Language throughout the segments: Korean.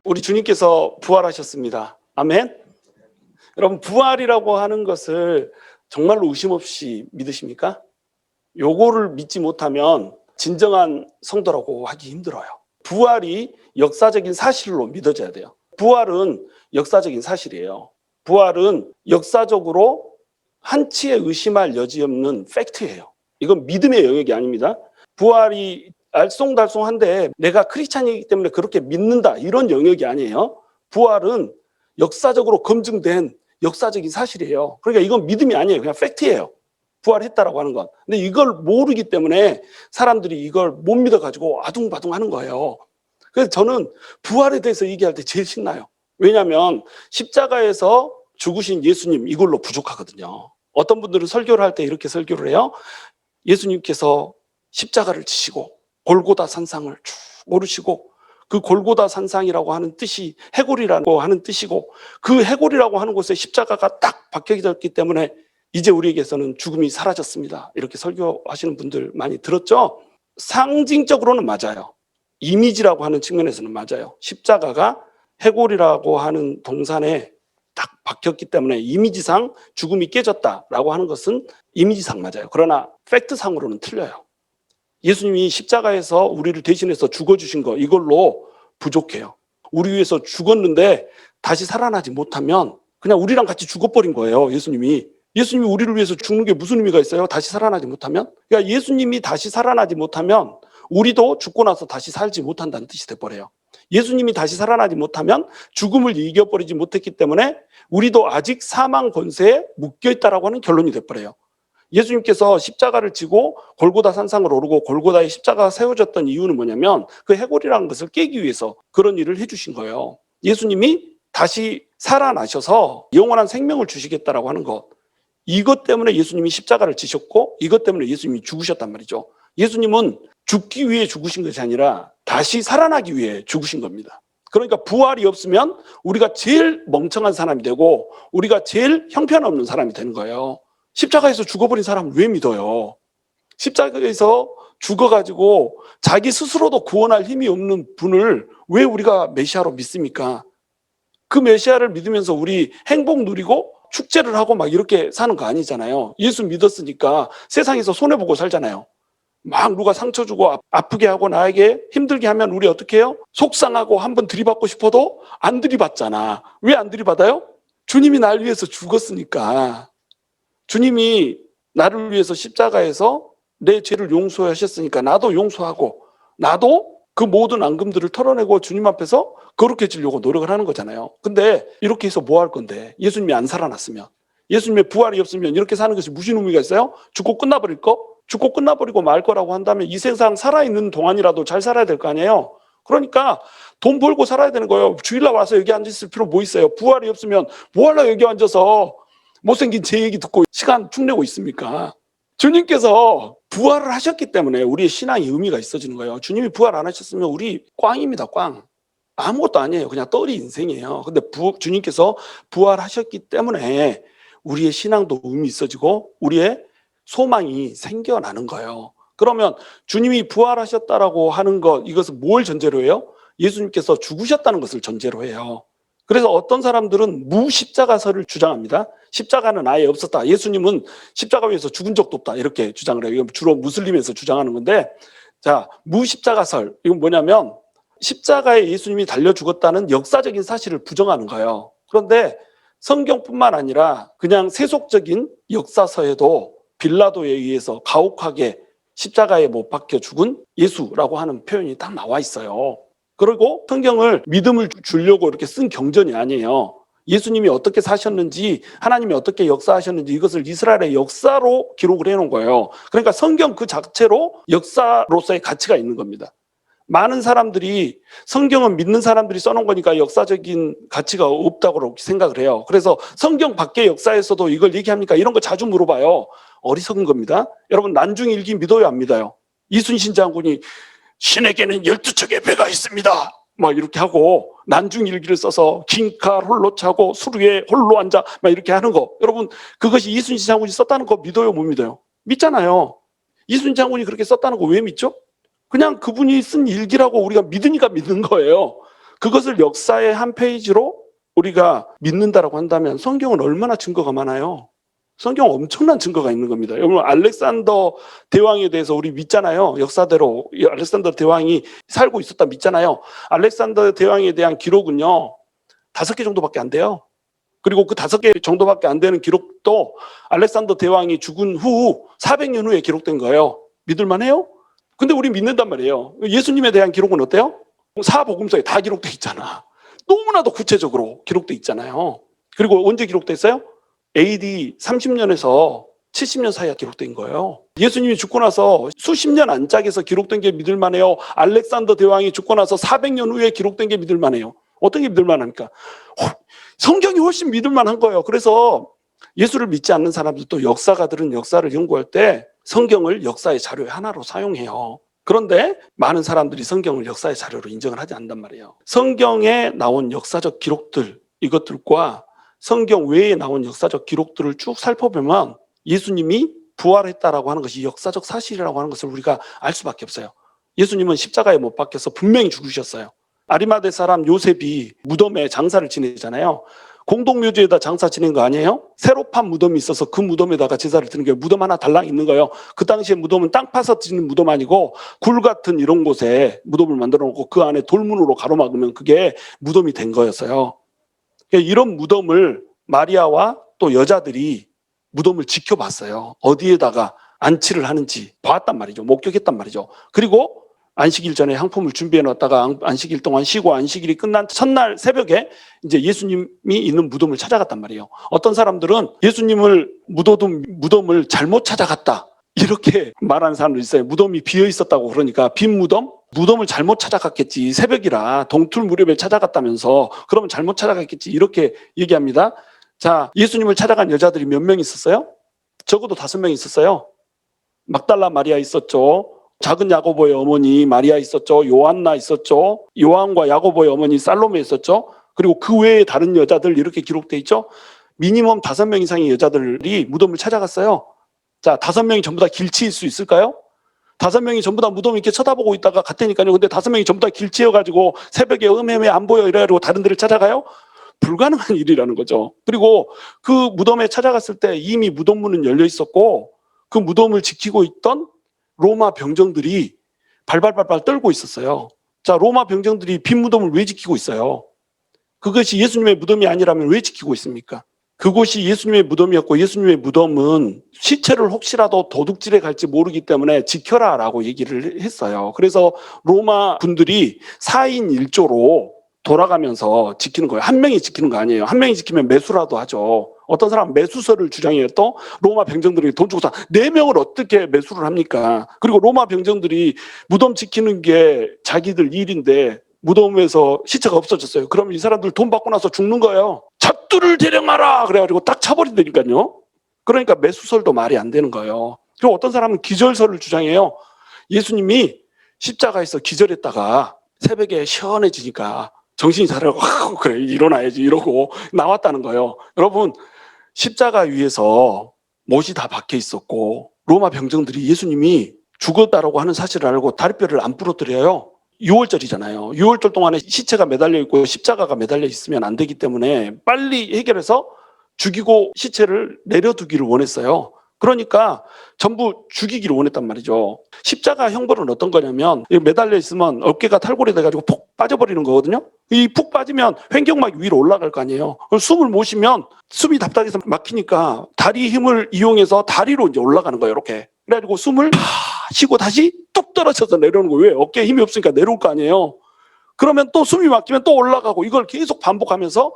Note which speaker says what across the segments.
Speaker 1: 우리 주님께서 부활하셨습니다. 아멘. 여러분, 부활이라고 하는 것을 정말로 의심 없이 믿으십니까? 요거를 믿지 못하면 진정한 성도라고 하기 힘들어요. 부활이 역사적인 사실로 믿어져야 돼요. 부활은 역사적인 사실이에요. 부활은 역사적으로 한치의 의심할 여지 없는 팩트예요. 이건 믿음의 영역이 아닙니다. 부활이 알쏭달쏭한데 내가 크리스찬이기 때문에 그렇게 믿는다, 이런 영역이 아니에요. 부활은 역사적으로 검증된 역사적인 사실이에요. 그러니까 이건 믿음이 아니에요. 그냥 팩트예요. 부활했다라고 하는 건. 근데 이걸 모르기 때문에 사람들이 이걸 못 믿어가지고 아둥바둥 하는 거예요. 그래서 저는 부활에 대해서 얘기할 때 제일 신나요. 왜냐하면 십자가에서 죽으신 예수님, 이걸로 부족하거든요. 어떤 분들은 설교를 할 때 이렇게 설교를 해요. 예수님께서 십자가를 지시고 골고다 산상을 쭉 오르시고, 그 골고다 산상이라고 하는 뜻이 해골이라고 하는 뜻이고, 그 해골이라고 하는 곳에 십자가가 딱 박혀졌기 때문에 이제 우리에게서는 죽음이 사라졌습니다. 이렇게 설교하시는 분들 많이 들었죠? 상징적으로는 맞아요. 이미지라고 하는 측면에서는 맞아요. 십자가가 해골이라고 하는 동산에 딱 박혔기 때문에 이미지상 죽음이 깨졌다라고 하는 것은 이미지상 맞아요. 그러나 팩트상으로는 틀려요. 예수님이 십자가에서 우리를 대신해서 죽어주신 거, 이걸로 부족해요. 우리 위해서 죽었는데 다시 살아나지 못하면 그냥 우리랑 같이 죽어버린 거예요. 예수님이 우리를 위해서 죽는 게 무슨 의미가 있어요? 다시 살아나지 못하면? 그러니까 예수님이 다시 살아나지 못하면 우리도 죽고 나서 다시 살지 못한다는 뜻이 돼버려요. 예수님이 다시 살아나지 못하면 죽음을 이겨버리지 못했기 때문에 우리도 아직 사망 권세에 묶여있다라고 하는 결론이 돼버려요. 예수님께서 십자가를 지고 골고다 산상을 오르고 골고다에 십자가가 세워졌던 이유는 뭐냐면 그 해골이라는 것을 깨기 위해서 그런 일을 해주신 거예요. 예수님이 다시 살아나셔서 영원한 생명을 주시겠다라고 하는 것, 이것 때문에 예수님이 십자가를 지셨고 이것 때문에 예수님이 죽으셨단 말이죠. 예수님은 죽기 위해 죽으신 것이 아니라 다시 살아나기 위해 죽으신 겁니다. 그러니까 부활이 없으면 우리가 제일 멍청한 사람이 되고 우리가 제일 형편없는 사람이 되는 거예요. 십자가에서 죽어버린 사람을 왜 믿어요? 십자가에서 죽어가지고 자기 스스로도 구원할 힘이 없는 분을 왜 우리가 메시아로 믿습니까? 그 메시아를 믿으면서 우리 행복 누리고 축제를 하고 막 이렇게 사는 거 아니잖아요. 예수 믿었으니까 세상에서 손해보고 살잖아요. 막 누가 상처 주고 아프게 하고 나에게 힘들게 하면 우리 어떻게 해요? 속상하고 한번 들이받고 싶어도 안 들이받잖아. 왜 안 들이받아요? 주님이 날 위해서 죽었으니까. 주님이 나를 위해서 십자가에서 내 죄를 용서하셨으니까 나도 용서하고 나도 그 모든 앙금들을 털어내고 주님 앞에서 거룩해지려고 노력을 하는 거잖아요. 근데 이렇게 해서 뭐 할 건데? 예수님이 안 살아났으면, 예수님의 부활이 없으면 이렇게 사는 것이 무슨 의미가 있어요? 죽고 끝나버릴 거? 죽고 끝나버리고 말 거라고 한다면 이 세상 살아있는 동안이라도 잘 살아야 될 거 아니에요? 그러니까 돈 벌고 살아야 되는 거예요. 주일날 와서 여기 앉아있을 필요 뭐 있어요? 부활이 없으면 뭐 하려고 여기 앉아서 못생긴 제 얘기 듣고 시간 축내고 있습니까? 주님께서 부활을 하셨기 때문에 우리의 신앙이 의미가 있어지는 거예요. 주님이 부활 안 하셨으면 우리 꽝입니다. 꽝. 아무것도 아니에요. 그냥 떨이 인생이에요. 근데 주님께서 부활하셨기 때문에 우리의 신앙도 의미 있어지고 우리의 소망이 생겨나는 거예요. 그러면 주님이 부활하셨다라고 하는 것, 이것은 뭘 전제로 해요? 예수님께서 죽으셨다는 것을 전제로 해요. 그래서 어떤 사람들은 무십자가설을 주장합니다. 십자가는 아예 없었다. 예수님은 십자가 위에서 죽은 적도 없다. 이렇게 주장을 해요. 이건 주로 무슬림에서 주장하는 건데, 자, 무십자가설, 이건 뭐냐면 십자가에 예수님이 달려 죽었다는 역사적인 사실을 부정하는 거예요. 그런데 성경뿐만 아니라 그냥 세속적인 역사서에도 빌라도에 의해서 가혹하게 십자가에 못 박혀 죽은 예수라고 하는 표현이 딱 나와 있어요. 그리고 성경을 믿음을 주려고 이렇게 쓴 경전이 아니에요. 예수님이 어떻게 사셨는지, 하나님이 어떻게 역사하셨는지 이것을 이스라엘의 역사로 기록을 해놓은 거예요. 그러니까 성경 그 자체로 역사로서의 가치가 있는 겁니다. 많은 사람들이 성경은 믿는 사람들이 써놓은 거니까 역사적인 가치가 없다고 생각을 해요. 그래서 성경 밖의 역사에서도 이걸 얘기합니까? 이런 거 자주 물어봐요. 어리석은 겁니다. 여러분, 난중일기 믿어요, 안 믿어요? 이순신 장군이 신에게는 12척의 배가 있습니다, 막 이렇게 하고 난중일기를 써서 긴 칼 홀로 차고 수루에 홀로 앉아 막 이렇게 하는 거, 여러분 그것이 이순신 장군이 썼다는 거 믿어요, 못 믿어요? 믿잖아요. 이순신 장군이 그렇게 썼다는 거 왜 믿죠? 그냥 그분이 쓴 일기라고 우리가 믿으니까 믿는 거예요. 그것을 역사의 한 페이지로 우리가 믿는다라고 한다면 성경은 얼마나 증거가 많아요. 성경은 엄청난 증거가 있는 겁니다. 여러분, 알렉산더 대왕에 대해서 우리 믿잖아요. 역사대로 알렉산더 대왕이 살고 있었다 믿잖아요. 알렉산더 대왕에 대한 기록은요 5개 정도밖에 안 돼요. 그리고 그 5개 정도밖에 안 되는 기록도 알렉산더 대왕이 죽은 후 400년 후에 기록된 거예요. 믿을만해요? 근데 우리 믿는단 말이에요. 예수님에 대한 기록은 어때요? 사복음서에 다 기록돼 있잖아. 너무나도 구체적으로 기록돼 있잖아요. 그리고 언제 기록됐어요? AD 30년에서 70년 사이에 기록된 거예요. 예수님이 죽고 나서 수십 년 안짝에서 기록된 게 믿을만해요? 알렉산더 대왕이 죽고 나서 400년 후에 기록된 게 믿을만해요? 어떤 게 믿을만합니까? 성경이 훨씬 믿을만한 거예요. 그래서 예수를 믿지 않는 사람들도 역사가들은 역사를 연구할 때 성경을 역사의 자료의 하나로 사용해요. 그런데 많은 사람들이 성경을 역사의 자료로 인정을 하지 않는단 말이에요. 성경에 나온 역사적 기록들, 이것들과 성경 외에 나온 역사적 기록들을 쭉 살펴보면 예수님이 부활했다라고 하는 것이 역사적 사실이라고 하는 것을 우리가 알 수밖에 없어요. 예수님은 십자가에 못 박혀서 분명히 죽으셨어요. 아리마대 사람 요셉이 무덤에 장사를 지내잖아요. 공동묘지에다 장사 지낸 거 아니에요? 새로 판 무덤이 있어서 그 무덤에다가 제사를 드는 거예요. 무덤 하나 달랑 있는 거예요. 그 당시에 무덤은 땅 파서 짓는 무덤 아니고 굴 같은 이런 곳에 무덤을 만들어 놓고 그 안에 돌문으로 가로막으면 그게 무덤이 된 거였어요. 이런 무덤을 마리아와 또 여자들이 무덤을 지켜봤어요. 어디에다가 안치를 하는지 봤단 말이죠. 목격했단 말이죠. 그리고 안식일 전에 향품을 준비해 놨다가 안식일 동안 쉬고 안식일이 끝난 첫날 새벽에 이제 예수님이 있는 무덤을 찾아갔단 말이에요. 어떤 사람들은 예수님을 묻어둔 무덤을 잘못 찾아갔다 이렇게 말하는 사람도 있어요. 무덤이 비어 있었다고 그러니까 빈 무덤을 잘못 찾아갔겠지. 새벽이라 동틀 무렵에 찾아갔다면서 그러면 잘못 찾아갔겠지 이렇게 얘기합니다. 자, 예수님을 찾아간 여자들이 몇 명 있었어요? 적어도 5명 있었어요. 막달라 마리아 있었죠. 작은 야고보의 어머니 마리아 있었죠. 요한나 있었죠. 요한과 야고보의 어머니 살로메 있었죠. 그리고 그 외에 다른 여자들 이렇게 기록돼 있죠. 미니멈 5명 이상의 여자들이 무덤을 찾아갔어요. 자, 5명이 전부 다 길치일 수 있을까요? 5명이 전부 다 무덤 이렇게 쳐다보고 있다가 갔다니까요. 근데 5명이 전부 다 길치여가지고 새벽에 음해매 안 보여 이래가지고 다른 데를 찾아가요? 불가능한 일이라는 거죠. 그리고 그 무덤에 찾아갔을 때 이미 무덤 문은 열려 있었고 그 무덤을 지키고 있던 로마 병정들이 발발발발 떨고 있었어요. 자, 로마 병정들이 빈 무덤을 왜 지키고 있어요? 그것이 예수님의 무덤이 아니라면 왜 지키고 있습니까? 그곳이 예수님의 무덤이었고 예수님의 무덤은 시체를 혹시라도 도둑질에 갈지 모르기 때문에 지켜라라고 얘기를 했어요. 그래서 로마 분들이 4인 1조로 돌아가면서 지키는 거예요. 한 명이 지키는 거 아니에요. 한 명이 지키면 매수라도 하죠. 어떤 사람은 매수서를 주장해요. 또 로마 병정들이 돈 주고 다 4명을 어떻게 매수를 합니까? 그리고 로마 병정들이 무덤 지키는 게 자기들 일인데 무덤에서 시체가 없어졌어요. 그러면 이 사람들 돈 받고 나서 죽는 거예요. 잡두를 대령하라 그래가지고 딱 차버린다니까요. 그러니까 매수설도 말이 안 되는 거예요. 그리고 어떤 사람은 기절설을 주장해요. 예수님이 십자가에서 기절했다가 새벽에 시원해지니까 정신이 차려고 그래 일어나야지 이러고 나왔다는 거예요. 여러분, 십자가 위에서 못이 다 박혀 있었고 로마 병정들이 예수님이 죽었다라고 하는 사실을 알고 다리뼈를 안 부러뜨려요. 6월절이잖아요. 6월절 동안에 시체가 매달려 있고 십자가가 매달려 있으면 안 되기 때문에 빨리 해결해서 죽이고 시체를 내려두기를 원했어요. 그러니까 전부 죽이기를 원했단 말이죠. 십자가 형벌은 어떤 거냐면 매달려 있으면 어깨가 탈골이 돼가지고 푹 빠져버리는 거거든요. 이 푹 빠지면 횡격막이 위로 올라갈 거 아니에요. 숨을 못 쉬면 숨이 답답해서 막히니까 다리 힘을 이용해서 다리로 이제 올라가는 거예요. 이렇게. 그래가지고 숨을 쉬고 다시 뚝 떨어져서 내려오는 거예요. 왜? 어깨에 힘이 없으니까 내려올 거 아니에요. 그러면 또 숨이 막히면 또 올라가고 이걸 계속 반복하면서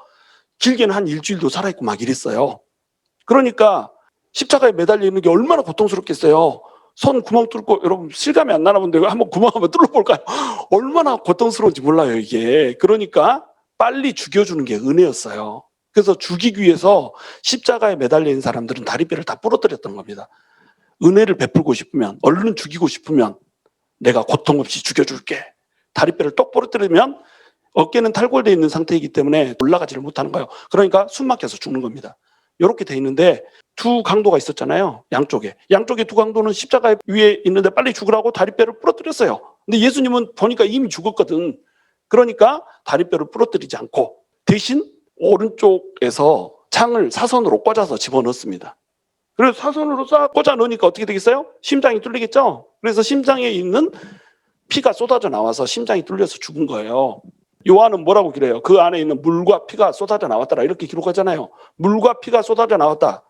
Speaker 1: 길게는 한 일주일도 살아있고 막 이랬어요. 그러니까 십자가에 매달려 있는 게 얼마나 고통스럽겠어요. 손 구멍 뚫고 여러분 실감이 안 나나 본데 한번 구멍 한번 뚫어볼까요? 얼마나 고통스러운지 몰라요 이게. 그러니까 빨리 죽여주는 게 은혜였어요. 그래서 죽이기 위해서 십자가에 매달려 있는 사람들은 다리뼈를 다 부러뜨렸던 겁니다. 은혜를 베풀고 싶으면 얼른 죽이고 싶으면 내가 고통 없이 죽여줄게. 다리뼈를 똑 부러뜨리면 어깨는 탈골되어 있는 상태이기 때문에 올라가지를 못하는 거예요. 그러니까 숨 막혀서 죽는 겁니다. 이렇게 돼 있는데 두 강도가 있었잖아요. 양쪽에 두 강도는 십자가 위에 있는데 빨리 죽으라고 다리뼈를 부러뜨렸어요. 근데 예수님은 보니까 이미 죽었거든. 그러니까 다리뼈를 부러뜨리지 않고 대신 오른쪽에서 창을 사선으로 꽂아서 집어넣습니다. 그래서 사선으로 싹 꽂아 넣으니까 어떻게 되겠어요? 심장이 뚫리겠죠? 그래서 심장에 있는 피가 쏟아져 나와서 심장이 뚫려서 죽은 거예요. 요한은 뭐라고 기록해요? 그 안에 있는 물과 피가 쏟아져 나왔더라 이렇게 기록하잖아요. 물과 피가 쏟아져 나왔다.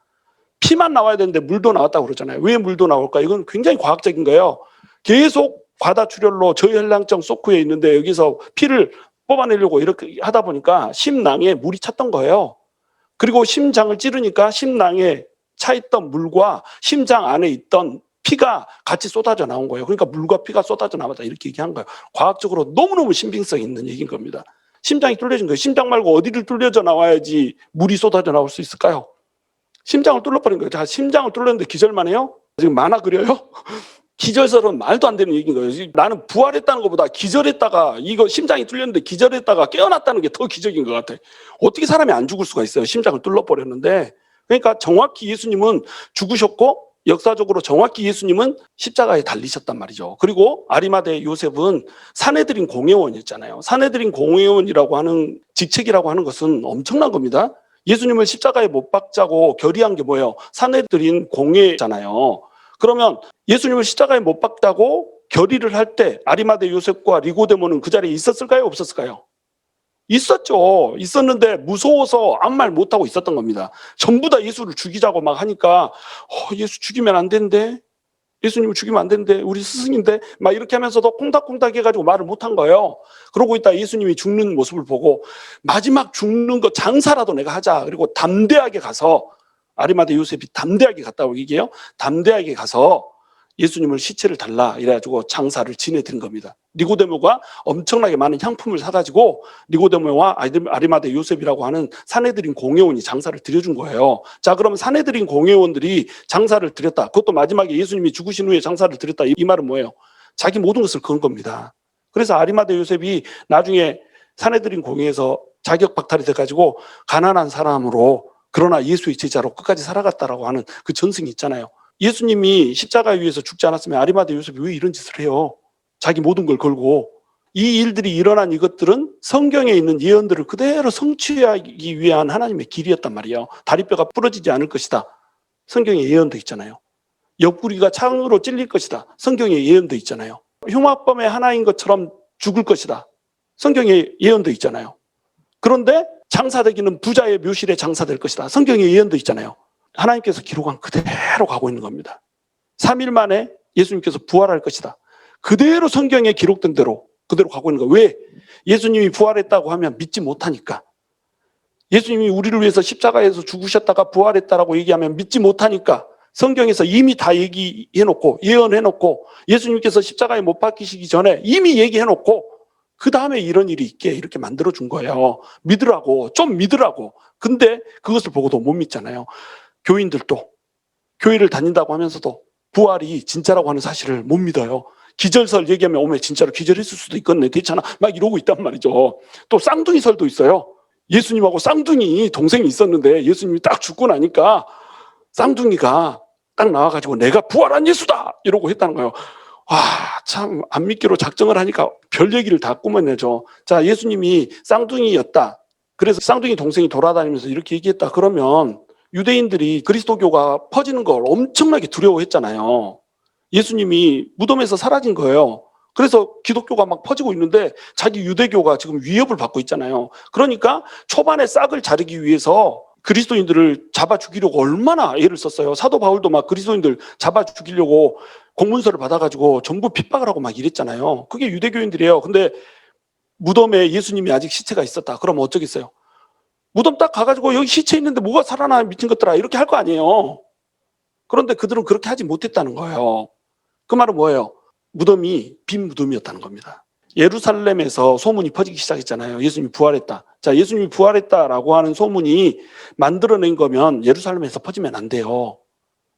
Speaker 1: 피만 나와야 되는데 물도 나왔다고 그러잖아요. 왜 물도 나올까? 이건 굉장히 과학적인 거예요. 계속 과다출혈로 저혈량성 쇼크에 있는데 여기서 피를 뽑아내려고 이렇게 하다 보니까 심낭에 물이 찼던 거예요. 그리고 심장을 찌르니까 심낭에 차있던 물과 심장 안에 있던 피가 같이 쏟아져 나온 거예요. 그러니까 물과 피가 쏟아져 나왔다 이렇게 얘기한 거예요. 과학적으로 너무너무 신빙성 있는 얘기인 겁니다. 심장이 뚫려진 거예요. 심장 말고 어디를 뚫려져 나와야지 물이 쏟아져 나올 수 있을까요? 심장을 뚫려버린 거예요. 자, 심장을 뚫렸는데 기절만 해요? 지금 만화 그려요? 기절설은 말도 안 되는 얘기인 거예요. 나는 부활했다는 것보다 기절했다가 이거 심장이 뚫렸는데 기절했다가 깨어났다는 게 더 기적인 것 같아. 어떻게 사람이 안 죽을 수가 있어요? 심장을 뚫려버렸는데. 그러니까 정확히 예수님은 죽으셨고 역사적으로 정확히 예수님은 십자가에 달리셨단 말이죠. 그리고 아리마대 요셉은 사내들인 공회원이었잖아요. 사내들인 공회원이라고 하는 직책이라고 하는 것은 엄청난 겁니다. 예수님을 십자가에 못 박자고 결의한 게 뭐예요? 사내들인 공회잖아요. 그러면 예수님을 십자가에 못 박자고 결의를 할 때 아리마대 요셉과 니고데모는 그 자리에 있었을까요? 없었을까요? 있었죠. 있었는데 무서워서 아무 말 못하고 있었던 겁니다. 전부 다 예수를 죽이자고 막 하니까 예수 죽이면 안 된대. 예수님을 죽이면 안 된대. 우리 스승인데 막 이렇게 하면서도 콩닥콩닥 해가지고 말을 못한 거예요. 그러고 있다 예수님이 죽는 모습을 보고 마지막 죽는 거 장사라도 내가 하자. 그리고 담대하게 가서 아리마대 요셉이 담대하게 갔다고 얘기해요. 담대하게 가서 예수님을 시체를 달라 이래가지고 장사를 지내드린 겁니다. 니고데모가 엄청나게 많은 향품을 사가지고 니고데모와 아리마대 요셉이라고 하는 사내들인 공회원이 장사를 드려준 거예요. 자, 그러면 사내들인 공회원들이 장사를 드렸다. 그것도 마지막에 예수님이 죽으신 후에 장사를 드렸다. 이 말은 뭐예요? 자기 모든 것을 건 겁니다. 그래서 아리마대 요셉이 나중에 사내들인 공회에서 자격 박탈이 돼가지고 가난한 사람으로 그러나 예수의 제자로 끝까지 살아갔다라고 하는 그 전승이 있잖아요. 예수님이 십자가 위에서 죽지 않았으면 아리마대 요셉이 왜 이런 짓을 해요? 자기 모든 걸 걸고. 이 일들이 일어난 이것들은 성경에 있는 예언들을 그대로 성취하기 위한 하나님의 길이었단 말이에요. 다리뼈가 부러지지 않을 것이다. 성경에 예언도 있잖아요. 옆구리가 창으로 찔릴 것이다. 성경에 예언도 있잖아요. 흉악범의 하나인 것처럼 죽을 것이다. 성경에 예언도 있잖아요. 그런데 장사되기는 부자의 묘실에 장사될 것이다. 성경에 예언도 있잖아요. 하나님께서 기록한 그대로 가고 있는 겁니다. 3일 만에 예수님께서 부활할 것이다. 그대로 성경에 기록된 대로 그대로 가고 있는 거예요. 왜? 예수님이 부활했다고 하면 믿지 못하니까. 예수님이 우리를 위해서 십자가에서 죽으셨다가 부활했다라고 얘기하면 믿지 못하니까 성경에서 이미 다 얘기해놓고 예언해놓고 예수님께서 십자가에 못 박히시기 전에 이미 얘기해놓고 그 다음에 이런 일이 있게 이렇게 만들어준 거예요. 믿으라고, 좀 믿으라고. 근데 그것을 보고도 못 믿잖아요. 교인들도 교회를 다닌다고 하면서도 부활이 진짜라고 하는 사실을 못 믿어요. 기절설 얘기하면 오면 진짜로 기절했을 수도 있겠네. 괜찮아. 막 이러고 있단 말이죠. 또 쌍둥이 설도 있어요. 예수님하고 쌍둥이 동생이 있었는데 예수님이 딱 죽고 나니까 쌍둥이가 딱 나와가지고 내가 부활한 예수다! 이러고 했다는 거예요. 와, 참 안 믿기로 작정을 하니까 별 얘기를 다 꾸며내죠. 자, 예수님이 쌍둥이였다. 그래서 쌍둥이 동생이 돌아다니면서 이렇게 얘기했다. 그러면 유대인들이 그리스도교가 퍼지는 걸 엄청나게 두려워했잖아요. 예수님이 무덤에서 사라진 거예요. 그래서 기독교가 막 퍼지고 있는데 자기 유대교가 지금 위협을 받고 있잖아요. 그러니까 초반에 싹을 자르기 위해서 그리스도인들을 잡아 죽이려고 얼마나 애를 썼어요. 사도 바울도 막 그리스도인들 잡아 죽이려고 공문서를 받아가지고 전부 핍박을 하고 막 이랬잖아요. 그게 유대교인들이에요. 근데 무덤에 예수님이 아직 시체가 있었다. 그럼 어쩌겠어요? 무덤 딱 가가지고 여기 시체 있는데 뭐가 살아나 미친 것들아 이렇게 할 거 아니에요. 그런데 그들은 그렇게 하지 못했다는 거예요. 그 말은 뭐예요? 무덤이 빈 무덤이었다는 겁니다. 예루살렘에서 소문이 퍼지기 시작했잖아요. 예수님이 부활했다. 자, 예수님이 부활했다라고 하는 소문이 만들어낸 거면 예루살렘에서 퍼지면 안 돼요.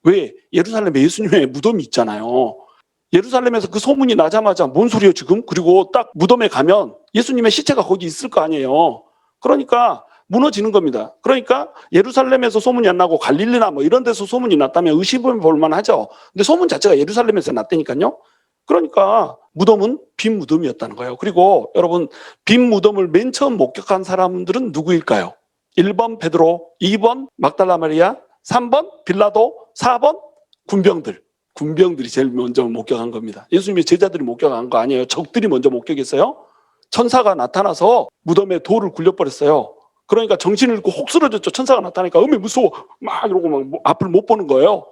Speaker 1: 왜? 예루살렘에 예수님의 무덤이 있잖아요. 예루살렘에서 그 소문이 나자마자 뭔 소리예요 지금? 그리고 딱 무덤에 가면 예수님의 시체가 거기 있을 거 아니에요. 그러니까 무너지는 겁니다. 그러니까 예루살렘에서 소문이 안 나고 갈릴리나 뭐 이런 데서 소문이 났다면 의심해 볼 만하죠. 근데 소문 자체가 예루살렘에서 났다니까요. 그러니까 무덤은 빈 무덤이었다는 거예요. 그리고 여러분, 빈 무덤을 맨 처음 목격한 사람들은 누구일까요? 1번 베드로, 2번 막달라 마리아, 3번 빌라도, 4번 군병들이 제일 먼저 목격한 겁니다. 예수님의 제자들이 목격한 거 아니에요. 적들이 먼저 목격했어요. 천사가 나타나서 무덤에 돌을 굴려버렸어요. 그러니까 정신을 잃고 혹 쓰러졌죠. 천사가 나타나니까 어메 무서워 막 이러고 막 앞을 못 보는 거예요.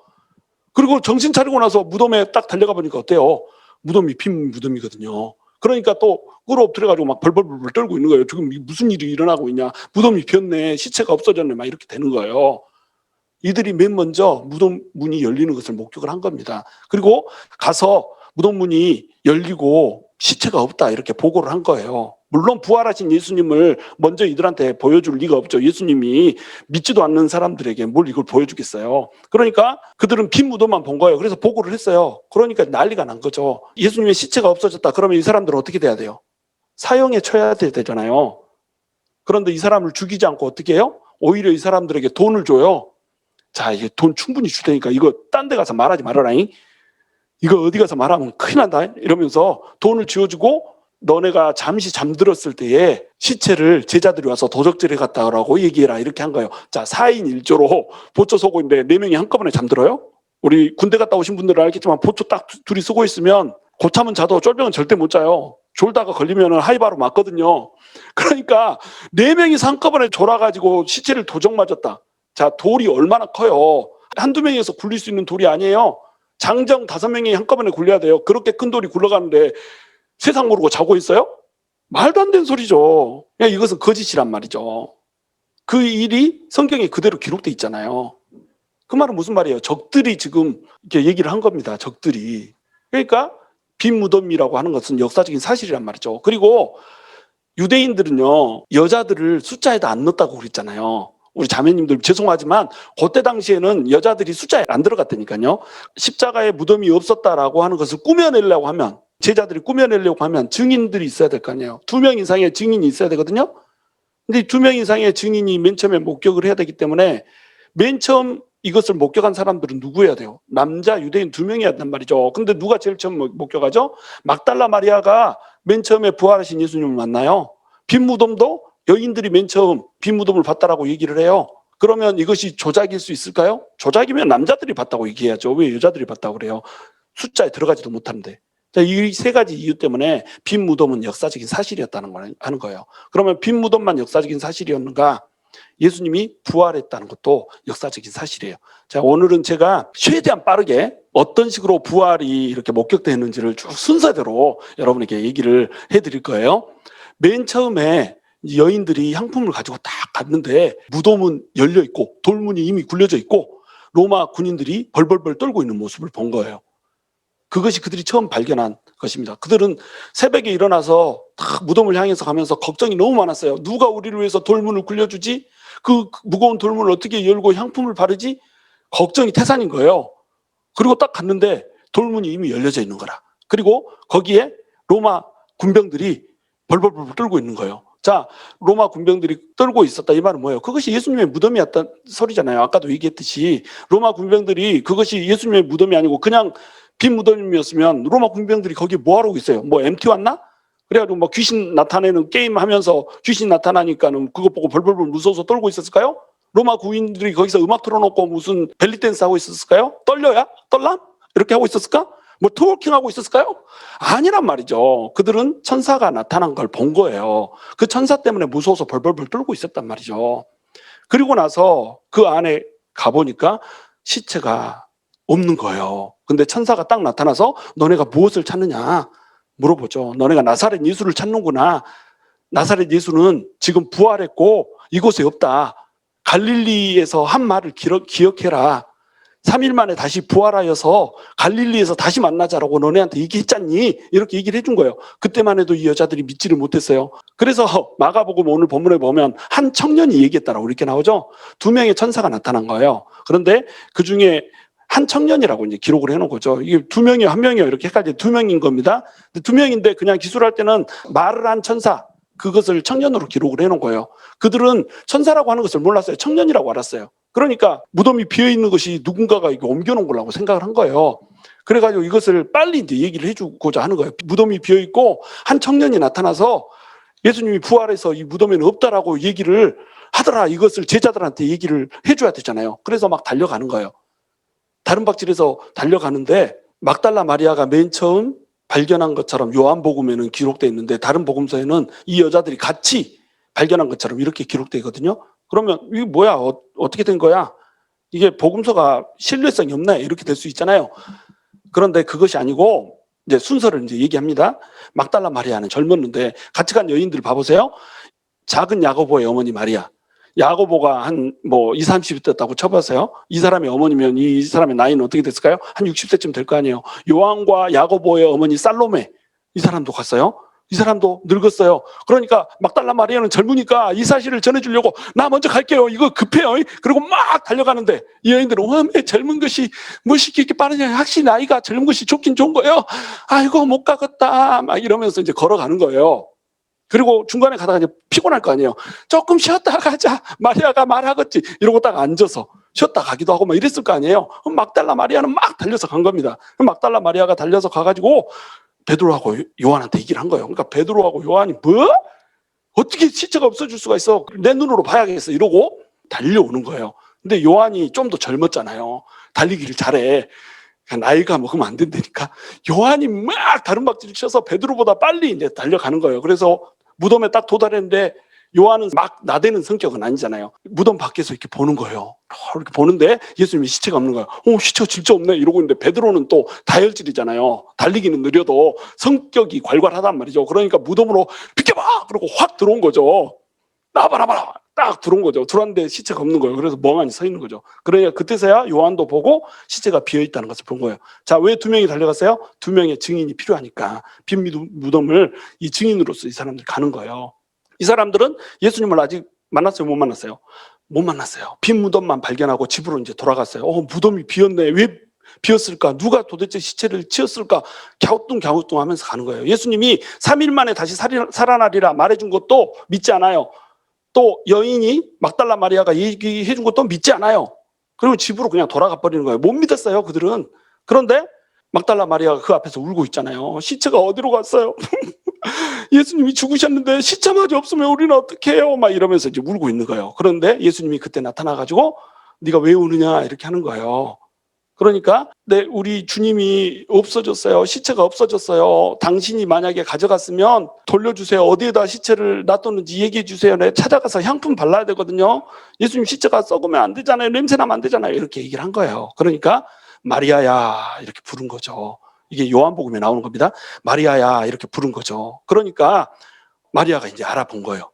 Speaker 1: 그리고 정신 차리고 나서 무덤에 딱 달려가 보니까 어때요? 무덤이 빈 무덤이거든요. 그러니까 또 끌어엎드려가지고 막 벌벌벌 떨고 있는 거예요. 지금 무슨 일이 일어나고 있냐? 무덤이 비었네, 시체가 없어졌네, 막 이렇게 되는 거예요. 이들이 맨 먼저 무덤 문이 열리는 것을 목격을 한 겁니다. 그리고 가서 무덤 문이 열리고 시체가 없다 이렇게 보고를 한 거예요. 물론 부활하신 예수님을 먼저 이들한테 보여줄 리가 없죠. 예수님이 믿지도 않는 사람들에게 뭘 이걸 보여주겠어요. 그러니까 그들은 빈 무덤만 본 거예요. 그래서 보고를 했어요. 그러니까 난리가 난 거죠. 예수님의 시체가 없어졌다. 그러면 이 사람들은 어떻게 돼야 돼요? 사형에 처해야 되잖아요. 그런데 이 사람을 죽이지 않고 어떻게 해요? 오히려 이 사람들에게 돈을 줘요. 자, 이게 돈 충분히 줄 테니까 이거 딴 데 가서 말하지 말아라잉. 이거 어디 가서 말하면 큰일 난다. 이러면서 돈을 쥐어주고 너네가 잠시 잠들었을 때에 시체를 제자들이 와서 도적질해 갔다 오라고 얘기해라. 이렇게 한 거예요. 자, 4인 1조로 보초 서고 있는데 4명이 한꺼번에 잠들어요? 우리 군대 갔다 오신 분들은 알겠지만 보초 딱 둘이 쓰고 있으면 고참은 자도 쫄병은 절대 못 자요. 졸다가 걸리면 하이바로 맞거든요. 그러니까 4명이 한꺼번에 졸아가지고 시체를 도적 맞았다. 자, 돌이 얼마나 커요. 한두 명에서 굴릴 수 있는 돌이 아니에요. 장정 5명이 한꺼번에 굴려야 돼요. 그렇게 큰 돌이 굴러가는데 세상 모르고 자고 있어요? 말도 안 되는 소리죠. 그냥 이것은 거짓이란 말이죠. 그 일이 성경에 그대로 기록돼 있잖아요. 그 말은 무슨 말이에요? 적들이 지금 이렇게 얘기를 한 겁니다. 적들이. 그러니까 빈 무덤이라고 하는 것은 역사적인 사실이란 말이죠. 그리고 유대인들은요, 여자들을 숫자에다 안 넣었다고 그랬잖아요. 우리 자매님들 죄송하지만 그때 당시에는 여자들이 숫자에 안 들어갔다니까요. 십자가에 무덤이 없었다라고 하는 것을 꾸며내려고 하면, 제자들이 꾸며내려고 하면 증인들이 있어야 될 거 아니에요. 2명 이상의 증인이 있어야 되거든요. 근데 2명 이상의 증인이 맨 처음에 목격을 해야 되기 때문에 맨 처음 이것을 목격한 사람들은 누구여야 돼요? 남자 유대인 2명이어야 된단 말이죠. 근데 누가 제일 처음 목격하죠? 막달라 마리아가 맨 처음에 부활하신 예수님을 만나요. 빈 무덤도 여인들이 맨 처음 빈 무덤을 봤다라고 얘기를 해요. 그러면 이것이 조작일 수 있을까요? 조작이면 남자들이 봤다고 얘기해야죠. 왜 여자들이 봤다고 그래요? 숫자에 들어가지도 못하는데. 이 3가지 이유 때문에 빈 무덤은 역사적인 사실이었다는 걸 하는 거예요. 그러면 빈 무덤만 역사적인 사실이었는가? 예수님이 부활했다는 것도 역사적인 사실이에요. 자, 오늘은 제가 최대한 빠르게 어떤 식으로 부활이 이렇게 목격되는지를 쭉 순서대로 여러분에게 얘기를 해드릴 거예요. 맨 처음에 여인들이 향품을 가지고 딱 갔는데 무덤은 열려 있고 돌문이 이미 굴려져 있고 로마 군인들이 벌벌벌 떨고 있는 모습을 본 거예요. 그것이 그들이 처음 발견한 것입니다. 그들은 새벽에 일어나서 딱 무덤을 향해서 가면서 걱정이 너무 많았어요. 누가 우리를 위해서 돌문을 굴려주지? 그 무거운 돌문을 어떻게 열고 향품을 바르지? 걱정이 태산인 거예요. 그리고 딱 갔는데 돌문이 이미 열려져 있는 거라. 그리고 거기에 로마 군병들이 벌벌벌 떨고 있는 거예요. 자, 로마 군병들이 떨고 있었다. 이 말은 뭐예요? 그것이 예수님의 무덤이었다는 소리잖아요. 아까도 얘기했듯이 로마 군병들이 그것이 예수님의 무덤이 아니고 그냥 빈 무덤이었으면 로마 군병들이 거기 뭐 하고 있어요? 뭐 MT 왔나? 그래가지고 뭐 귀신 나타내는 게임 하면서 귀신 나타나니까는 그거 보고 벌벌벌 무서워서 떨고 있었을까요? 로마 군인들이 거기서 음악 틀어놓고 무슨 벨리 댄스 하고 있었을까요? 떨려야? 떨람? 이렇게 하고 있었을까? 뭐 트워킹하고 있었을까요? 아니란 말이죠. 그들은 천사가 나타난 걸 본 거예요. 그 천사 때문에 무서워서 벌벌벌 떨고 있었단 말이죠. 그리고 나서 그 안에 가보니까 시체가 없는 거예요. 근데 천사가 딱 나타나서 너네가 무엇을 찾느냐 물어보죠. 너네가 나사렛 예수를 찾는구나. 나사렛 예수는 지금 부활했고 이곳에 없다. 갈릴리에서 한 말을 기억해라. 3일 만에 다시 부활하여서 갈릴리에서 다시 만나자라고 너네한테 얘기했잖니? 이렇게 얘기를 해준 거예요. 그때만 해도 이 여자들이 믿지를 못했어요. 그래서 마가복음 오늘 본문에 보면 한 청년이 얘기했다라고 이렇게 나오죠. 2명의 천사가 나타난 거예요. 그런데 그 중에 한 청년이라고 이제 기록을 해놓은 거죠. 이게 2명이요, 1명이요 이렇게 헷갈려 2명인 겁니다. 2명인데 그냥 기술할 때는 말을 한 천사, 그것을 청년으로 기록을 해놓은 거예요. 그들은 천사라고 하는 것을 몰랐어요. 청년이라고 알았어요. 그러니까 무덤이 비어있는 것이 누군가가 이거 옮겨놓은 거라고 생각을 한 거예요. 그래가지고 이것을 빨리 이제 얘기를 해주고자 하는 거예요. 무덤이 비어있고 한 청년이 나타나서 예수님이 부활해서 이 무덤에는 없다라고 얘기를 하더라. 이것을 제자들한테 얘기를 해줘야 되잖아요. 그래서 막 달려가는 거예요. 다른 박질에서 달려가는데 막달라 마리아가 맨 처음 발견한 것처럼 요한복음에는 기록되어 있는데 다른 복음서에는 이 여자들이 같이 발견한 것처럼 이렇게 기록되어 있거든요. 그러면 이게 뭐야? 어떻게 된 거야? 이게 복음서가 신뢰성이 없네. 이렇게 될 수 있잖아요. 그런데 그것이 아니고 이제 순서를 이제 얘기합니다. 막달라 마리아는 젊었는데 같이 간 여인들 봐보세요. 작은 야고보의 어머니 마리아. 야고보가 한 20, 30이 됐다고 쳐보세요. 이 사람의 어머니면 이 사람의 나이는 어떻게 됐을까요? 한 60세쯤 될 거 아니에요. 요한과 야고보의 어머니 살로메. 이 사람도 갔어요. 이 사람도 늙었어요. 그러니까 막달라 마리아는 젊으니까 이 사실을 전해주려고 나 먼저 갈게요. 이거 급해요. 그리고 막 달려가는데 이 여인들은 왜 젊은 것이 무엇이 이렇게 빠르냐. 확실히 나이가 젊은 것이 좋긴 좋은 거예요. 아이고 못 가겠다. 막 이러면서 이제 걸어가는 거예요. 그리고 중간에 가다가 이제 피곤할 거 아니에요. 조금 쉬었다 가자. 마리아가 말하겠지. 이러고 딱 앉아서 쉬었다 가기도 하고 막 이랬을 거 아니에요. 막달라 마리아는 막 달려서 간 겁니다. 막달라 마리아가 달려서 가가지고 베드로하고 요한한테 얘기를 한 거예요. 그러니까 베드로하고 요한이 뭐? 어떻게 시체가 없어질 수가 있어? 내 눈으로 봐야겠어. 이러고 달려오는 거예요. 근데 요한이 좀 더 젊었잖아요. 달리기를 잘해. 나이가 먹으면 안 된다니까. 요한이 막 다른 박질을 쳐서 베드로보다 빨리 이제 달려가는 거예요. 그래서 무덤에 딱 도달했는데 요한은 막 나대는 성격은 아니잖아요. 무덤 밖에서 이렇게 보는 거예요. 이렇게 보는데 예수님이 시체가 없는 거예요. 시체가 진짜 없네 이러고 있는데 베드로는 또 다혈질이잖아요. 달리기는 느려도 성격이 괄괄하단 말이죠. 그러니까 무덤으로 비켜봐! 그러고 확 들어온 거죠. 나봐라 딱 들어온 거죠. 들어왔는데 시체가 없는 거예요. 그래서 멍하니 서 있는 거죠. 그러니까 그때서야 요한도 보고 시체가 비어있다는 것을 본 거예요. 자, 왜 2명이 달려갔어요? 2명의 증인이 필요하니까 빈 무덤을 이 증인으로서 이 사람들이 가는 거예요. 이 사람들은 예수님을 아직 만났어요? 못 만났어요? 못 만났어요. 빈 무덤만 발견하고 집으로 이제 돌아갔어요. 무덤이 비었네. 왜 비었을까? 누가 도대체 시체를 치웠을까? 갸우뚱 하면서 가는 거예요. 예수님이 3일 만에 다시 살아나리라 말해준 것도 믿지 않아요. 또 여인이 막달라 마리아가 얘기해 준 것도 믿지 않아요. 그리고 집으로 그냥 돌아가 버리는 거예요. 못 믿었어요, 그들은. 그런데 막달라 마리아가 그 앞에서 울고 있잖아요. 시체가 어디로 갔어요? 예수님이 죽으셨는데 시체마저 없으면 우리는 어떻게 해요? 막 이러면서 이제 울고 있는 거예요. 그런데 예수님이 그때 나타나가지고 네가 왜 우느냐 이렇게 하는 거예요. 그러니까 우리 주님이 없어졌어요. 시체가 없어졌어요. 당신이 만약에 가져갔으면 돌려주세요. 어디에다 시체를 놔뒀는지 얘기해 주세요. 내가 찾아가서 향품 발라야 되거든요. 예수님 시체가 썩으면 안 되잖아요. 냄새나면 안 되잖아요. 이렇게 얘기를 한 거예요. 그러니까 마리아야 이렇게 부른 거죠. 이게 요한복음에 나오는 겁니다. 마리아야 이렇게 부른 거죠. 그러니까 마리아가 이제 알아본 거예요.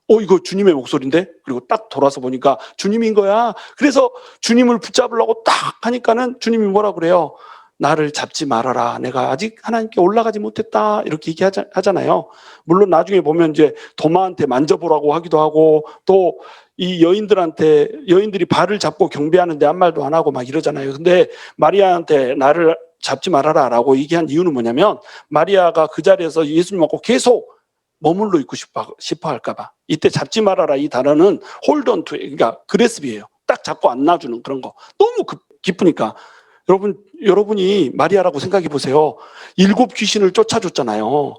Speaker 1: 이거 주님의 목소리인데? 그리고 딱 돌아서 보니까 주님인 거야. 그래서 주님을 붙잡으려고 딱 하니까는 주님이 뭐라 그래요? 나를 잡지 말아라. 내가 아직 하나님께 올라가지 못했다. 이렇게 얘기하잖아요. 물론 나중에 보면 이제 도마한테 만져보라고 하기도 하고 또 이 여인들이 발을 잡고 경배하는데 아무 말도 안 하고 막 이러잖아요. 근데 마리아한테 나를 잡지 말아라 라고 얘기한 이유는 뭐냐면 마리아가 그 자리에서 예수님하고 계속 머물러 있고 싶어 할까봐. 이때 잡지 말아라 이 단어는 hold on to, 그러니까 그레스비예요. 딱 잡고 안 놔주는 그런 거. 너무 기쁘니까. 여러분이 마리아라고 생각해 보세요. 7 귀신을 쫓아줬잖아요.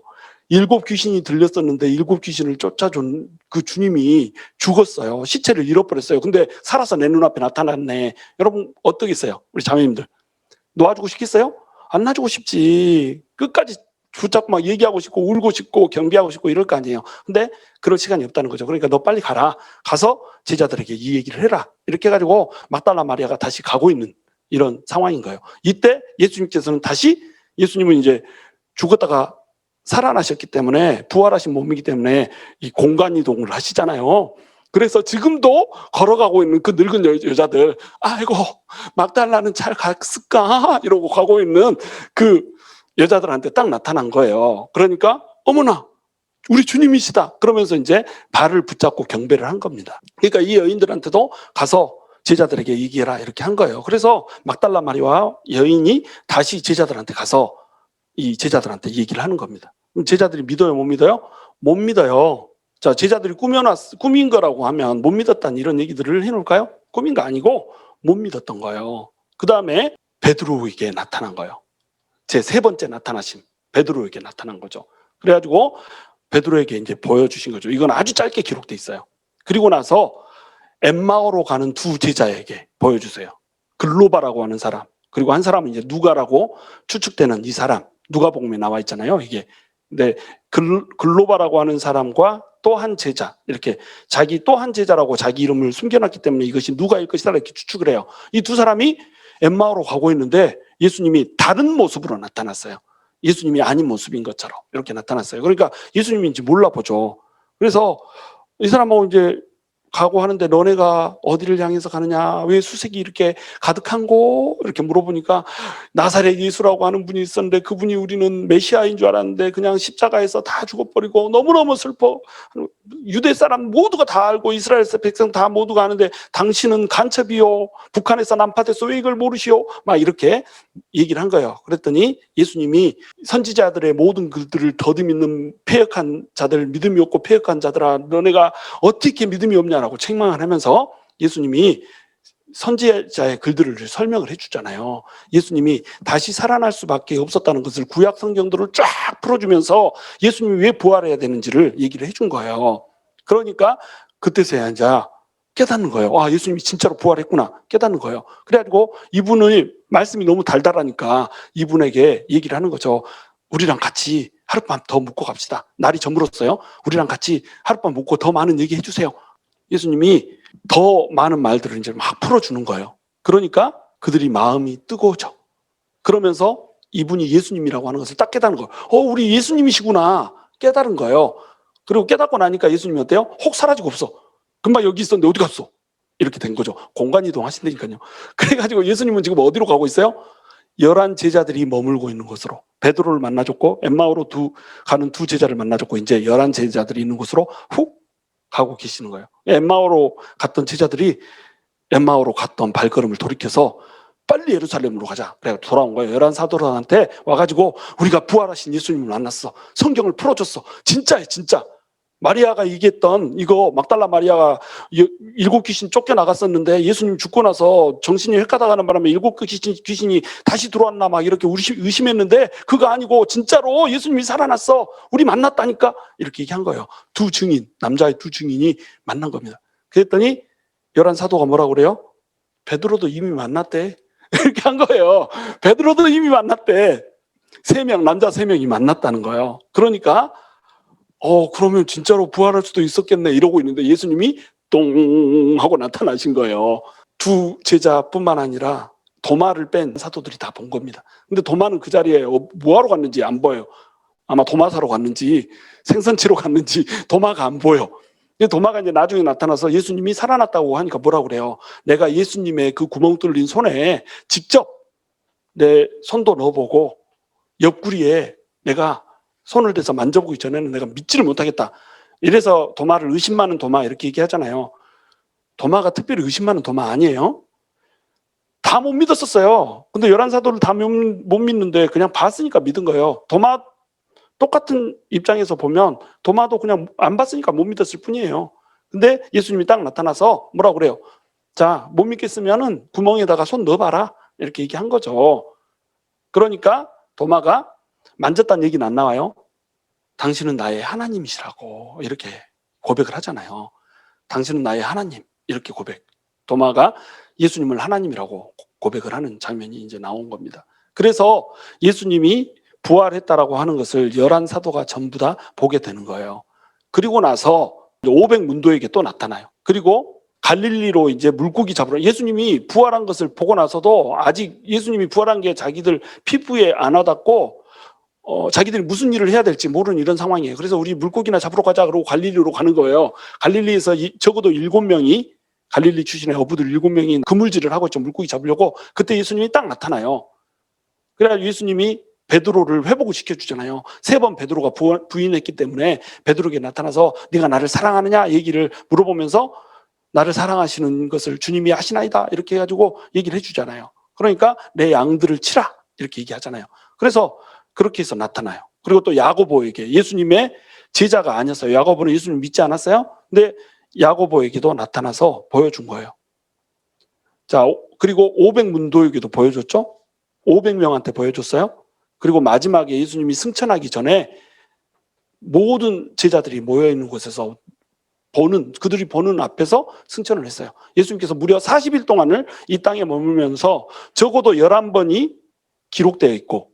Speaker 1: 7 귀신이 들렸었는데 7 귀신을 쫓아준 그 주님이 죽었어요. 시체를 잃어버렸어요. 근데 살아서 내 눈앞에 나타났네. 여러분 어떠겠어요? 우리 자매님들. 놓아주고 싶겠어요? 안 놔주고 싶지. 끝까지 붙잡고 막 얘기하고 싶고 울고 싶고 경배하고 싶고 이럴 거 아니에요. 근데 그럴 시간이 없다는 거죠. 그러니까 너 빨리 가라. 가서 제자들에게 이 얘기를 해라. 이렇게 해가지고 막달라 마리아가 다시 가고 있는 이런 상황인 거예요. 이때 예수님께서는 예수님은 이제 죽었다가 살아나셨기 때문에 부활하신 몸이기 때문에 이 공간 이동을 하시잖아요. 그래서 지금도 걸어가고 있는 그 늙은 여자들 아이고 막달라는 잘 갔을까 이러고 가고 있는 그 여자들한테 딱 나타난 거예요. 그러니까 어머나 우리 주님이시다 그러면서 이제 발을 붙잡고 경배를 한 겁니다. 그러니까 이 여인들한테도 가서 제자들에게 얘기해라 이렇게 한 거예요. 그래서 막달라 마리아와 여인이 다시 제자들한테 가서 이 제자들한테 얘기를 하는 겁니다. 그럼 제자들이 믿어요 못 믿어요? 못 믿어요. 자, 제자들이 꾸민 거라고 하면 못 믿었다는 이런 얘기들을 해놓을까요? 꾸민 거 아니고 못 믿었던 거예요. 그 다음에 베드로에게 나타난 거예요. 제 세 번째 나타나심, 베드로에게 나타난 거죠. 그래가지고 베드로에게 이제 보여주신 거죠. 이건 아주 짧게 기록돼 있어요. 그리고 나서 엠마오로 가는 두 제자에게 보여주세요. 글로바라고 하는 사람, 그리고 한 사람은 이제 누가라고 추측되는 이 사람, 누가복음에 나와 있잖아요. 이게. 근데 글로바라고 하는 사람과 또 한 제자, 이렇게 자기 또 한 제자라고 자기 이름을 숨겨놨기 때문에 이것이 누가일 것이다 이렇게 추측을 해요. 이 두 사람이 엠마오로 가고 있는데 예수님이 다른 모습으로 나타났어요. 예수님이 아닌 모습인 것처럼 이렇게 나타났어요. 그러니까 예수님인지 몰라보죠. 그래서 이 사람하고 이제 가고 하는데 너네가 어디를 향해서 가느냐? 왜 수색이 이렇게 가득한고? 이렇게 물어보니까 나사렛 예수라고 하는 분이 있었는데 그분이 우리는 메시아인 줄 알았는데 그냥 십자가에서 다 죽어버리고 너무너무 슬퍼. 유대 사람 모두가 다 알고 이스라엘 백성 다 모두가 아는데 당신은 간첩이요. 북한에서 난파돼서 왜 이걸 모르시오? 막 이렇게 얘기를 한 거예요. 그랬더니 예수님이 선지자들의 모든 글들을 더듬이는 패역한 자들, 믿음이 없고 패역한 자들아 너네가 어떻게 믿음이 없냐라고 책망을 하면서 예수님이 선지자의 글들을 설명을 해주잖아요. 예수님이 다시 살아날 수밖에 없었다는 것을 구약 성경들을 쫙 풀어주면서 예수님이 왜 부활해야 되는지를 얘기를 해준 거예요. 그러니까 그때서야 이제 깨닫는 거예요. 아, 예수님이 진짜로 부활했구나 깨닫는 거예요. 그래가지고 이분의 말씀이 너무 달달하니까 이분에게 얘기를 하는 거죠. 우리랑 같이 하룻밤 더 묵고 갑시다. 날이 저물었어요. 우리랑 같이 하룻밤 묵고 더 많은 얘기 해주세요. 예수님이 더 많은 말들을 이제 막 풀어주는 거예요. 그러니까 그들이 마음이 뜨거워져. 그러면서 이분이 예수님이라고 하는 것을 딱 깨닫는 거예요. 우리 예수님이시구나 깨달은 거예요. 그리고 깨닫고 나니까 예수님이 어때요? 혹 사라지고 없어. 금방 여기 있었는데 어디 갔어? 이렇게 된 거죠. 공간 이동하신다니까요. 그래가지고 예수님은 지금 어디로 가고 있어요? 11 제자들이 머물고 있는 곳으로 베드로를 만나줬고 엠마오로 가는 두 제자를 만나줬고 이제 11 제자들이 있는 곳으로 훅 가고 계시는 거예요. 엠마오로 갔던 제자들이 엠마오로 갔던 발걸음을 돌이켜서 빨리 예루살렘으로 가자. 그래 돌아온 거예요. 11 사도들한테 와가지고 우리가 부활하신 예수님을 만났어. 성경을 풀어줬어. 진짜야 진짜. 마리아가 얘기했던 이거 막달라 마리아가 7 귀신 쫓겨나갔었는데 예수님 죽고 나서 정신이 헷가다가는 바람에 7 귀신이 다시 들어왔나 막 이렇게 의심했는데 그거 아니고 진짜로 예수님이 살아났어. 우리 만났다니까. 이렇게 얘기한 거예요. 두 증인, 남자의 두 증인이 만난 겁니다. 그랬더니 11 사도가 뭐라고 그래요? 베드로도 이미 만났대. 이렇게 한 거예요. 베드로도 이미 만났대. 3명, 남자 3명이 만났다는 거예요. 그러니까 그러면 진짜로 부활할 수도 있었겠네 이러고 있는데 예수님이 똥 하고 나타나신 거예요. 두 제자뿐만 아니라 도마를 뺀 사도들이 다 본 겁니다. 근데 도마는 그 자리에 뭐하러 갔는지 안 보여요. 아마 도마 사러 갔는지 생선치러 갔는지 도마가 안 보여. 도마가 이제 나중에 나타나서 예수님이 살아났다고 하니까 뭐라고 그래요? 내가 예수님의 그 구멍 뚫린 손에 직접 내 손도 넣어보고 옆구리에 내가 손을 대서 만져보기 전에는 내가 믿지를 못하겠다. 이래서 도마를 의심많은 도마 이렇게 얘기하잖아요. 도마가 특별히 의심많은 도마 아니에요. 다 못 믿었었어요. 근데 11 사도를 다 못 믿는데 그냥 봤으니까 믿은 거예요. 도마 똑같은 입장에서 보면 도마도 그냥 안 봤으니까 못 믿었을 뿐이에요. 근데 예수님이 딱 나타나서 뭐라고 그래요? 자, 못 믿겠으면은 구멍에다가 손 넣어봐라. 이렇게 얘기한 거죠. 그러니까 도마가 만졌다는 얘기는 안 나와요. 당신은 나의 하나님이시라고 이렇게 고백을 하잖아요. 당신은 나의 하나님 이렇게 고백. 도마가 예수님을 하나님이라고 고백을 하는 장면이 이제 나온 겁니다. 그래서 예수님이 부활했다라고 하는 것을 11 사도가 전부 다 보게 되는 거예요. 그리고 나서 500 문도에게 또 나타나요. 그리고 갈릴리로 이제 물고기 잡으러 예수님이 부활한 것을 보고 나서도 아직 예수님이 부활한 게 자기들 피부에 안 와닿고 자기들이 무슨 일을 해야 될지 모르는 이런 상황이에요. 그래서 우리 물고기나 잡으러 가자 그러고 갈릴리로 가는 거예요. 갈릴리에서 적어도 7명이 갈릴리 출신의 어부들 7명이 그물질을 하고 있죠. 물고기 잡으려고. 그때 예수님이 딱 나타나요. 그래야 예수님이 베드로를 회복을 시켜주잖아요. 3번 베드로가 부인했기 때문에 베드로에게 나타나서 네가 나를 사랑하느냐 얘기를 물어보면서 나를 사랑하시는 것을 주님이 하시나이다 이렇게 해가지고 얘기를 해주잖아요. 그러니까 내 양들을 치라 이렇게 얘기하잖아요. 그래서 그렇게 해서 나타나요. 그리고 또 야고보에게 예수님의 제자가 아니었어요. 야고보는 예수님 믿지 않았어요. 근데 야고보에게도 나타나서 보여준 거예요. 자, 그리고 500 문도에게도 보여줬죠. 500명한테 보여줬어요. 그리고 마지막에 예수님이 승천하기 전에 모든 제자들이 모여있는 곳에서 그들이 보는 앞에서 승천을 했어요. 예수님께서 무려 40일 동안을 이 땅에 머물면서 적어도 11번이 기록되어 있고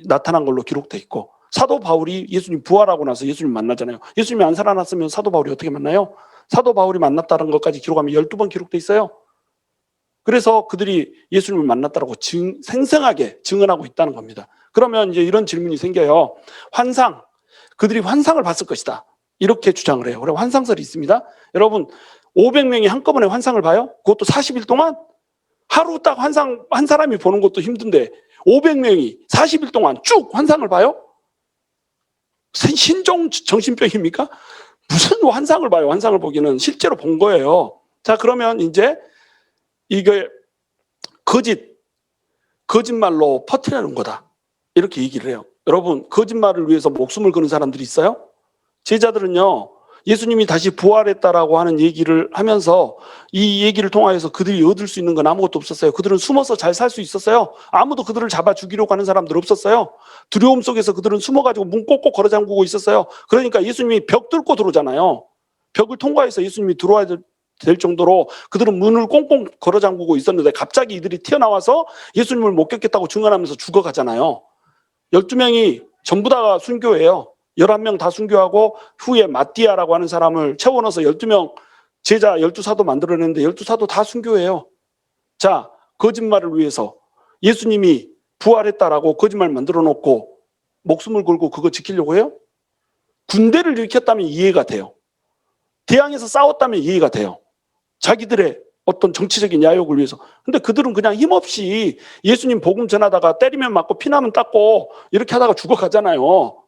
Speaker 1: 나타난 걸로 기록되어 있고, 사도 바울이 예수님 부활하고 나서 예수님 만나잖아요. 예수님이 안 살아났으면 사도 바울이 어떻게 만나요? 사도 바울이 만났다는 것까지 기록하면 12번 기록되어 있어요. 그래서 그들이 예수님을 만났다고 생생하게 증언하고 있다는 겁니다. 그러면 이제 이런 질문이 생겨요. 그들이 환상을 봤을 것이다, 이렇게 주장을 해요. 그리고 환상설이 있습니다. 여러분, 500명이 한꺼번에 환상을 봐요? 그것도 40일 동안? 하루 딱 환상 한 사람이 보는 것도 힘든데 500명이 40일 동안 쭉 환상을 봐요? 신종 정신병입니까? 무슨 환상을 봐요? 환상을 보기는 실제로 본 거예요. 자, 그러면 이제 이게 거짓말로 퍼뜨리는 거다, 이렇게 얘기를 해요. 여러분, 거짓말을 위해서 목숨을 거는 사람들이 있어요? 제자들은요, 예수님이 다시 부활했다라고 하는 얘기를 하면서 이 얘기를 통하여서 그들이 얻을 수 있는 건 아무것도 없었어요. 그들은 숨어서 잘 살 수 있었어요. 아무도 그들을 잡아 죽이려고 하는 사람들 없었어요. 두려움 속에서 그들은 숨어가지고 문 꼭꼭 걸어 잠그고 있었어요. 그러니까 예수님이 벽 뚫고 들어오잖아요. 벽을 통과해서 예수님이 들어와야 될 정도로 그들은 문을 꽁꽁 걸어 잠그고 있었는데 갑자기 이들이 튀어나와서 예수님을 못 겪겠다고 증언하면서 죽어가잖아요. 12명이 전부 다 순교예요. 11명 다 순교하고 후에 마띠아라고 하는 사람을 채워넣어서 12명 제자 12사도 만들어냈는데 12사도 다 순교해요. 자, 거짓말을 위해서 예수님이 부활했다라고 거짓말 만들어 놓고 목숨을 걸고 그거 지키려고 해요? 군대를 일으켰다면 이해가 돼요. 대항에서 싸웠다면 이해가 돼요. 자기들의 어떤 정치적인 야욕을 위해서. 근데 그들은 그냥 힘없이 예수님 복음 전하다가 때리면 맞고 피나면 닦고 이렇게 하다가 죽어가잖아요.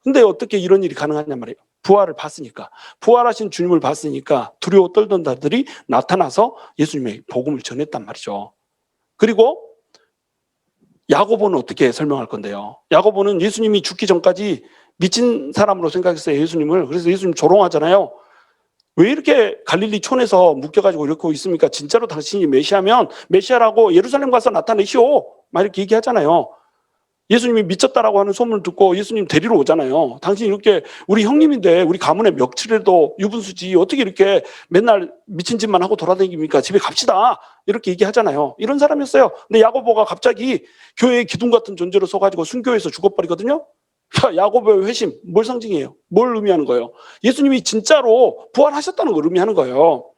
Speaker 1: 근데 어떻게 이런 일이 가능하냔 말이에요. 부활을 봤으니까. 부활하신 주님을 봤으니까 두려워 떨던 자들이 나타나서 예수님의 복음을 전했단 말이죠. 그리고 야고보는 어떻게 설명할 건데요? 야고보는 예수님이 죽기 전까지 미친 사람으로 생각했어요, 예수님을. 그래서 예수님 조롱하잖아요. 왜 이렇게 갈릴리 촌에서 묶여가지고 이렇게 있습니까? 진짜로 당신이 메시아면 메시아라고 예루살렘 가서 나타내시오, 막 이렇게 얘기하잖아요. 예수님이 미쳤다라고 하는 소문을 듣고 예수님 데리러 오잖아요. 당신 이렇게 우리 형님인데 우리 가문의 멱칠에도 유분수지 어떻게 이렇게 맨날 미친 짓만 하고 돌아다닙니까? 집에 갑시다, 이렇게 얘기하잖아요. 이런 사람이었어요. 근데 야고보가 갑자기 교회의 기둥 같은 존재로 서가지고 순교해서 죽어버리거든요. 야고보의 회심, 뭘 상징해요? 뭘 의미하는 거예요? 예수님이 진짜로 부활하셨다는 걸 의미하는 거예요.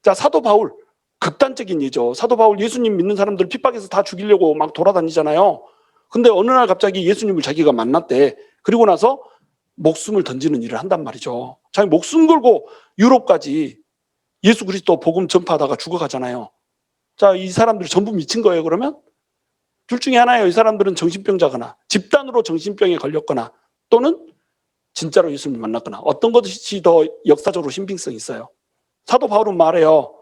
Speaker 1: 자, 사도 바울, 극단적인 예죠. 사도 바울 예수님 믿는 사람들 핍박해서 다 죽이려고 막 돌아다니잖아요. 근데 어느 날 갑자기 예수님을 자기가 만났대. 그리고 나서 목숨을 던지는 일을 한단 말이죠. 자기 목숨 걸고 유럽까지 예수 그리스도 복음 전파하다가 죽어가잖아요. 자, 이 사람들이 전부 미친 거예요, 그러면? 둘 중에 하나예요. 이 사람들은 정신병자거나 집단으로 정신병에 걸렸거나 또는 진짜로 예수님을 만났거나, 어떤 것이 더 역사적으로 신빙성이 있어요. 사도 바울은 말해요.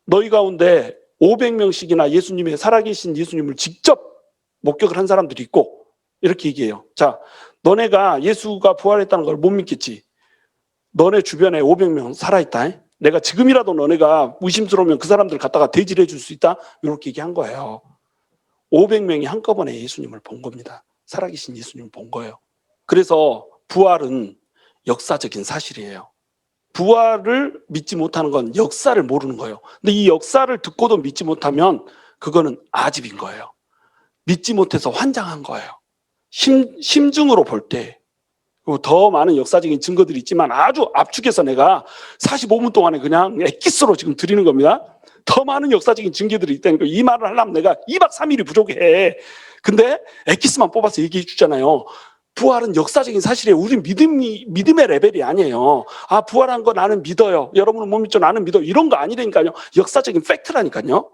Speaker 1: 너희 가운데 500명씩이나 예수님의 살아계신 예수님을 직접 목격을 한 사람들이 있고, 이렇게 얘기해요. 자, 너네가 예수가 부활했다는 걸 못 믿겠지. 너네 주변에 500명 살아있다. 내가 지금이라도 너네가 의심스러우면 그 사람들 갖다가 대질해 줄 수 있다, 이렇게 얘기한 거예요. 500명이 한꺼번에 예수님을 본 겁니다. 살아계신 예수님을 본 거예요. 그래서 부활은 역사적인 사실이에요. 부활을 믿지 못하는 건 역사를 모르는 거예요. 근데 이 역사를 듣고도 믿지 못하면 그거는 아집인 거예요. 믿지 못해서 환장한 거예요. 심증으로 볼 때. 그리고 더 많은 역사적인 증거들이 있지만 아주 압축해서 내가 45분 동안에 그냥 엑기스로 지금 드리는 겁니다. 더 많은 역사적인 증거들이 있다니까. 이 말을 하려면 내가 2박 3일이 부족해. 근데 엑기스만 뽑아서 얘기해 주잖아요. 부활은 역사적인 사실이에요. 우리 믿음의 레벨이 아니에요. 아, 부활한 거 나는 믿어요. 여러분은 못 믿죠? 나는 믿어요. 이런 거 아니라니까요. 역사적인 팩트라니까요.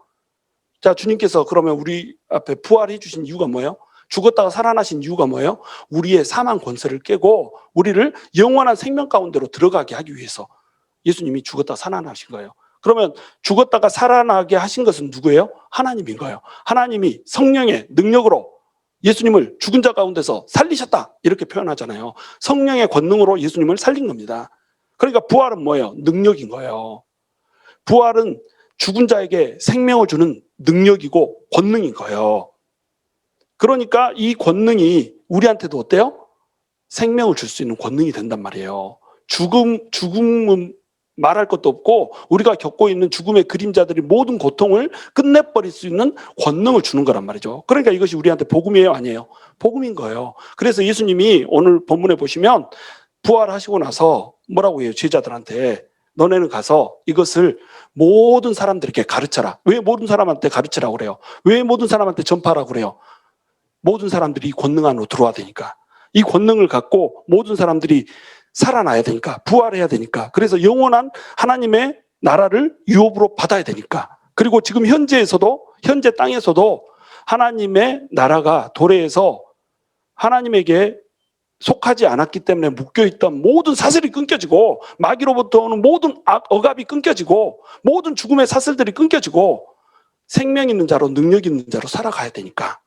Speaker 1: 자, 주님께서 그러면 우리 앞에 부활해 주신 이유가 뭐예요? 죽었다가 살아나신 이유가 뭐예요? 우리의 사망 권세를 깨고 우리를 영원한 생명 가운데로 들어가게 하기 위해서 예수님이 죽었다가 살아나신 거예요. 그러면 죽었다가 살아나게 하신 것은 누구예요? 하나님인 거예요. 하나님이 성령의 능력으로 예수님을 죽은 자 가운데서 살리셨다, 이렇게 표현하잖아요. 성령의 권능으로 예수님을 살린 겁니다. 그러니까 부활은 뭐예요? 능력인 거예요. 부활은 죽은 자에게 생명을 주는 능력이고 권능인 거예요. 그러니까 이 권능이 우리한테도 어때요? 생명을 줄 수 있는 권능이 된단 말이에요. 죽음은 말할 것도 없고 우리가 겪고 있는 죽음의 그림자들이 모든 고통을 끝내버릴 수 있는 권능을 주는 거란 말이죠. 그러니까 이것이 우리한테 복음이에요, 아니에요? 복음인 거예요. 그래서 예수님이 오늘 본문에 보시면 부활하시고 나서 뭐라고 해요? 제자들한테 너네는 가서 이것을 모든 사람들에게 가르쳐라. 왜 모든 사람한테 가르치라고 그래요? 왜 모든 사람한테 전파하라고 그래요? 모든 사람들이 이 권능 안으로 들어와야 되니까. 이 권능을 갖고 모든 사람들이 살아나야 되니까, 부활해야 되니까. 그래서 영원한 하나님의 나라를 유업으로 받아야 되니까. 그리고 지금 현재 땅에서도 하나님의 나라가 도래해서 하나님에게 속하지 않았기 때문에 묶여있던 모든 사슬이 끊겨지고 마귀로부터 오는 모든 억압이 끊겨지고 모든 죽음의 사슬들이 끊겨지고 생명 있는 자로 능력 있는 자로 살아가야 되니까.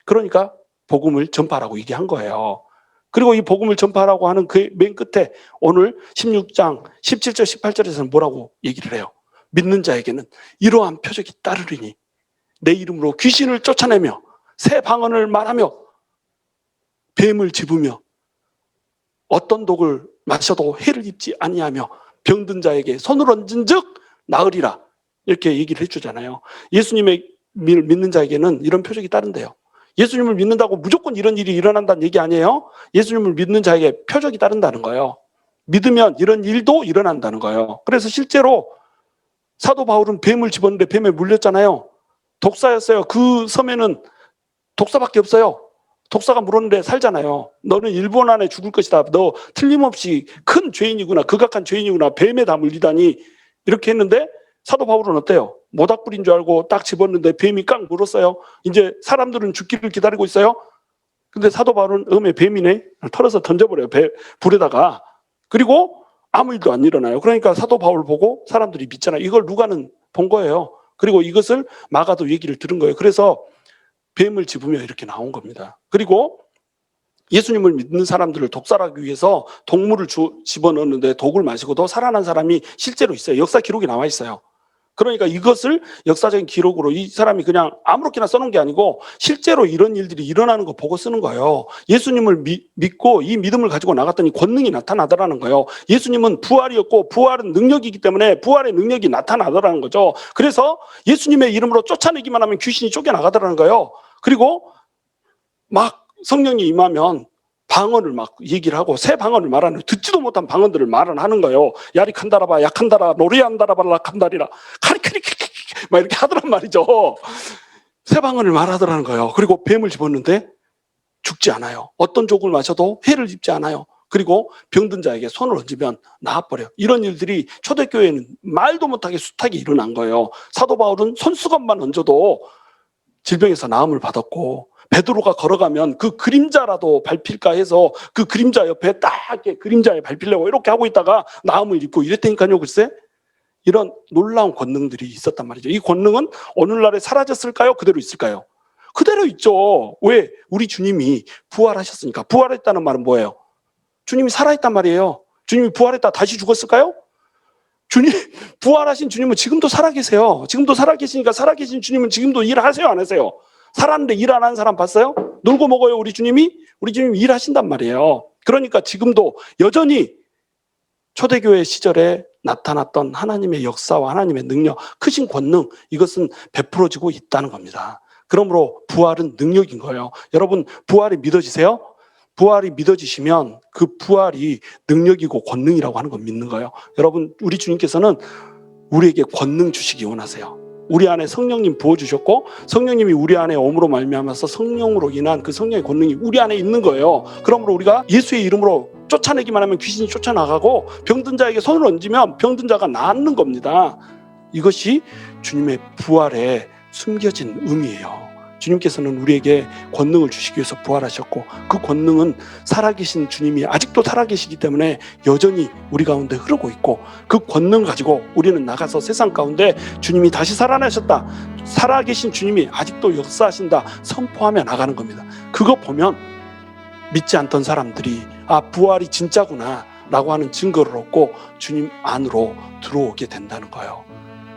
Speaker 1: 그러니까 복음을 전파하라고 얘기한 거예요. 그리고 이 복음을 전파하라고 하는 그 맨 끝에 오늘 16장 17절 18절에서는 뭐라고 얘기를 해요? 믿는 자에게는 이러한 표적이 따르리니 내 이름으로 귀신을 쫓아내며 새 방언을 말하며 뱀을 집으며 어떤 독을 마셔도 해를 입지 아니하며 병든 자에게 손을 얹은 즉 나으리라. 이렇게 얘기를 해주잖아요. 예수님을 믿는 자에게는 이런 표적이 따른대요. 예수님을 믿는다고 무조건 이런 일이 일어난다는 얘기 아니에요. 예수님을 믿는 자에게 표적이 따른다는 거예요. 믿으면 이런 일도 일어난다는 거예요. 그래서 실제로 사도 바울은 뱀을 집었는데 뱀에 물렸잖아요. 독사였어요. 그 섬에는 독사밖에 없어요. 독사가 물었는데 살잖아요. 너는 일본 안에 죽을 것이다. 너 틀림없이 큰 죄인이구나. 극악한 죄인이구나. 뱀에 다 물리다니. 이렇게 했는데 사도 바울은 어때요? 모닥불인 줄 알고 딱 집었는데 뱀이 깡 물었어요. 이제 사람들은 죽기를 기다리고 있어요. 근데 사도 바울은 뱀이네. 털어서 던져버려요. 불에다가. 그리고 아무 일도 안 일어나요. 그러니까 사도 바울 보고 사람들이 믿잖아요. 이걸 누가는 본 거예요. 그리고 이것을 마가도 얘기를 들은 거예요. 그래서 뱀을 집으며 이렇게 나온 겁니다. 그리고 예수님을 믿는 사람들을 독살하기 위해서 동물을 집어넣었는데 독을 마시고도 살아난 사람이 실제로 있어요. 역사 기록이 나와 있어요. 그러니까 이것을 역사적인 기록으로 이 사람이 그냥 아무렇게나 써놓은 게 아니고 실제로 이런 일들이 일어나는 거 보고 쓰는 거예요. 예수님을 믿고 이 믿음을 가지고 나갔더니 권능이 나타나더라는 거예요. 예수님은 부활이었고 부활은 능력이기 때문에 부활의 능력이 나타나더라는 거죠. 그래서 예수님의 이름으로 쫓아내기만 하면 귀신이 쫓겨나가더라는 거예요. 그리고 막 성령이 임하면 방언을 막 얘기를 하고 새 방언을 말하는 듣지도 못한 방언들을 말을 하는 거예요. 야리칸다라바 약한다라 노리안다라바 라칸다리라 카리카리키키키 막 이렇게 하더란 말이죠. 새 방언을 말하더라는 거예요. 그리고 뱀을 집었는데 죽지 않아요. 어떤 족을 마셔도 해를 입지 않아요. 그리고 병든 자에게 손을 얹으면 나아버려요. 이런 일들이 초대교회에는 말도 못하게 숱하게 일어난 거예요. 사도 바울은 손수건만 얹어도 질병에서 나음을 받았고 베드로가 걸어가면 그 그림자라도 밟힐까 해서 그 그림자 옆에 딱 이렇게 그림자에 밟히려고 이렇게 하고 있다가 나음을 입고 이랬다니까요. 글쎄 이런 놀라운 권능들이 있었단 말이죠. 이 권능은 오늘날에 사라졌을까요? 그대로 있을까요? 그대로 있죠. 왜? 우리 주님이 부활하셨으니까. 부활했다는 말은 뭐예요? 주님이 살아있단 말이에요. 주님이 부활했다 다시 죽었을까요? 부활하신 주님은 지금도 살아계세요. 지금도 살아계시니까 살아계신 주님은 지금도 일하세요? 안 하세요? 살았는데 일 안 하는 사람 봤어요? 놀고 먹어요 우리 주님이? 우리 주님이 일하신단 말이에요. 그러니까 지금도 여전히 초대교회 시절에 나타났던 하나님의 역사와 하나님의 능력, 크신 권능 이것은 베풀어지고 있다는 겁니다. 그러므로 부활은 능력인 거예요. 여러분 부활이 믿어지세요? 부활이 믿어지시면 그 부활이 능력이고 권능이라고 하는 걸 믿는 거예요. 여러분 우리 주님께서는 우리에게 권능 주시기 원하세요. 우리 안에 성령님 부어주셨고 성령님이 우리 안에 오므로 말미암아서 성령으로 인한 그 성령의 권능이 우리 안에 있는 거예요. 그러므로 우리가 예수의 이름으로 쫓아내기만 하면 귀신이 쫓아나가고 병든 자에게 손을 얹으면 병든 자가 낫는 겁니다. 이것이 주님의 부활에 숨겨진 의미예요. 주님께서는 우리에게 권능을 주시기 위해서 부활하셨고 그 권능은 살아계신 주님이 아직도 살아계시기 때문에 여전히 우리 가운데 흐르고 있고 그 권능 가지고 우리는 나가서 세상 가운데 주님이 다시 살아나셨다, 살아계신 주님이 아직도 역사하신다 선포하며 나가는 겁니다. 그거 보면 믿지 않던 사람들이 아 부활이 진짜구나 라고 하는 증거를 얻고 주님 안으로 들어오게 된다는 거예요.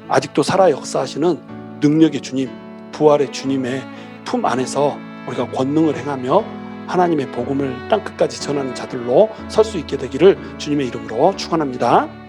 Speaker 1: 아직도 살아 역사하시는 능력의 주님, 부활의 주님의 품 안에서 우리가 권능을 행하며 하나님의 복음을 땅끝까지 전하는 자들로 설 수 있게 되기를 주님의 이름으로 축원합니다.